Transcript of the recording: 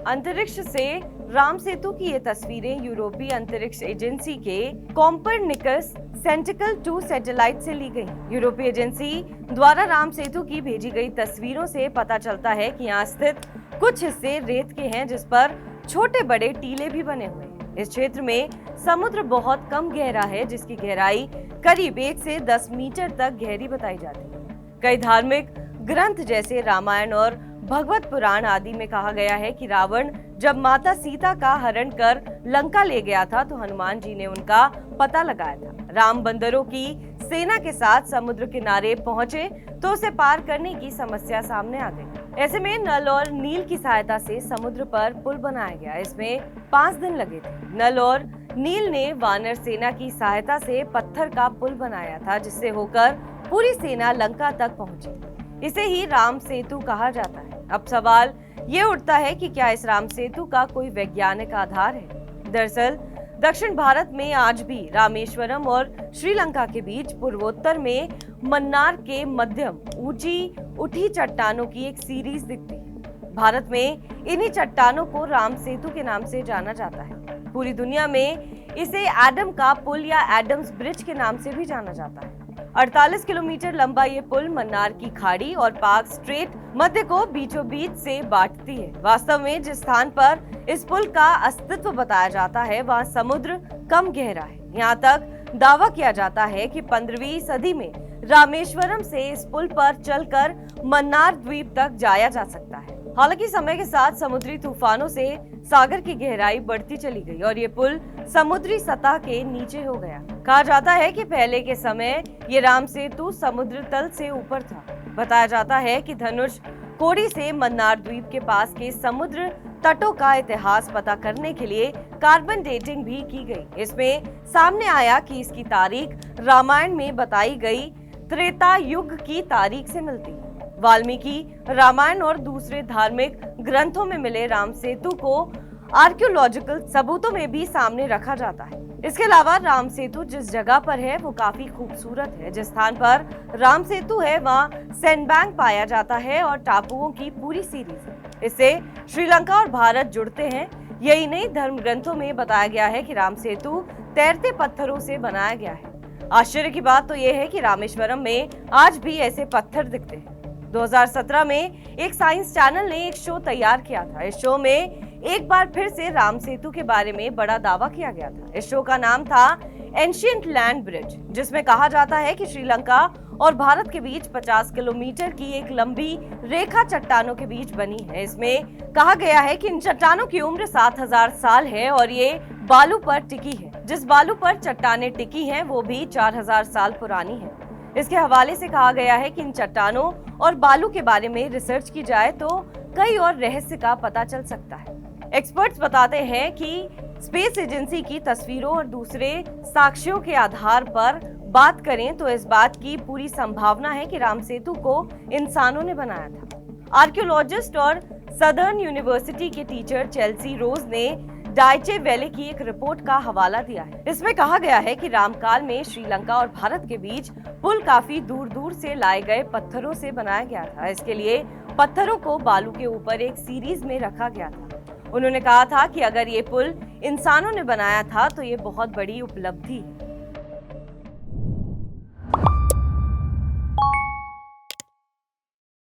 अंतरिक्ष से राम सेतु की ये तस्वीरें यूरोपीय अंतरिक्ष एजेंसी के कॉपरनिकस सेंटिकल-2 सैटेलाइट से ली गई। यूरोपीय एजेंसी द्वारा राम सेतु की भेजी गई तस्वीरों से पता चलता है कि यहाँ स्थित कुछ हिस्से रेत के हैं, जिस पर छोटे बड़े टीले भी बने हुए हैं। इस क्षेत्र में समुद्र बहुत कम गहरा है, जिसकी गहराई करीब 1 से 10 मीटर तक गहरी बताई जाती है। कई धार्मिक ग्रंथ जैसे रामायण और भगवत पुराण आदि में कहा गया है कि रावण जब माता सीता का हरण कर लंका ले गया था तो हनुमान जी ने उनका पता लगाया था। राम बंदरों की सेना के साथ समुद्र किनारे पहुंचे तो उसे पार करने की समस्या सामने आ गई। ऐसे में नल और नील की सहायता से समुद्र पर पुल बनाया गया। इसमें 5 दिन लगे थे। नल और नील ने वानर सेना की सहायता से पत्थर का पुल बनाया था, जिससे होकर पूरी सेना लंका तक पहुंची। इसे ही राम सेतु कहा जाता है। अब सवाल ये उठता है कि क्या इस राम सेतु का कोई वैज्ञानिक आधार है? दरअसल दक्षिण भारत में आज भी रामेश्वरम और श्रीलंका के बीच पूर्वोत्तर में मन्नार के मध्यम ऊंची उठी चट्टानों की एक सीरीज दिखती है। भारत में इन्हीं चट्टानों को राम सेतु के नाम से जाना जाता है। पूरी दुनिया में इसे एडम का पुल या एडम्स ब्रिज के नाम से भी जाना जाता है। 48 किलोमीटर लंबा ये पुल मन्नार की खाड़ी और पार्क स्ट्रेट मध्य को बीचों बीच से बांटती है। वास्तव में जिस स्थान पर इस पुल का अस्तित्व बताया जाता है वहाँ समुद्र कम गहरा है। यहाँ तक दावा किया जाता है कि 15वीं सदी में रामेश्वरम से इस पुल पर चलकर मन्नार द्वीप तक जाया जा सकता है। हालांकि समय के साथ समुद्री तूफानों से सागर की गहराई बढ़ती चली गई और ये पुल समुद्री सतह के नीचे हो गया। कहा जाता है कि पहले के समय ये राम सेतु समुद्र तल से ऊपर था। बताया जाता है कि धनुष कोडी से मन्नार द्वीप के पास के समुद्र तटों का इतिहास पता करने के लिए कार्बन डेटिंग भी की गई। इसमें सामने आया कि इसकी तारीख रामायण में बताई गई त्रेता युग की तारीख से मिलती है। वाल्मीकि रामायण और दूसरे धार्मिक ग्रंथों में मिले राम सेतु को आर्कियोलॉजिकल सबूतों में भी सामने रखा जाता है। इसके अलावा राम सेतु जिस जगह पर है वो काफी खूबसूरत है। जिस स्थान पर राम सेतु है वहाँ सैंडबैंक पाया जाता है और टापुओं की पूरी सीरीज है। इससे श्रीलंका और भारत जुड़ते हैं। यही नहीं, धर्म ग्रंथों में बताया गया है कि राम सेतु तैरते पत्थरों से बनाया गया है। आश्चर्य की बात तो यह है कि रामेश्वरम में आज भी ऐसे पत्थर दिखते हैं। 2017 में एक साइंस चैनल ने एक शो तैयार किया था। इस शो में एक बार फिर से राम सेतु के बारे में बड़ा दावा किया गया था। इस शो का नाम था एंशिएंट लैंड ब्रिज, जिसमें कहा जाता है कि श्रीलंका और भारत के बीच 50 किलोमीटर की एक लंबी रेखा चट्टानों के बीच बनी है। इसमें कहा गया है कि इन चट्टानों की उम्र 7000 साल है और ये बालू पर टिकी है। जिस बालू पर चट्टानें टिकी हैं वो भी 4000 साल पुरानी है। इसके हवाले से कहा गया है कि इन चट्टानों और बालू के बारे में रिसर्च की जाए तो कई और रहस्य का पता चल सकता है। एक्सपर्ट्स बताते हैं कि स्पेस एजेंसी की तस्वीरों और दूसरे साक्ष्यों के आधार पर बात करें तो इस बात की पूरी संभावना है कि राम सेतु को इंसानों ने बनाया था। आर्कियोलॉजिस्ट और सदर्न यूनिवर्सिटी के टीचर चेल्सी रोज ने डाइचे वेले की एक रिपोर्ट का हवाला दिया है। इसमें कहा गया है कि रामकाल में श्रीलंका और भारत के बीच पुल काफी दूर दूर से लाए गए पत्थरों से बनाया गया था। इसके लिए पत्थरों को बालू के ऊपर एक सीरीज में रखा गया था। उन्होंने कहा था कि अगर ये पुल इंसानों ने बनाया था तो ये बहुत बड़ी उपलब्धि है।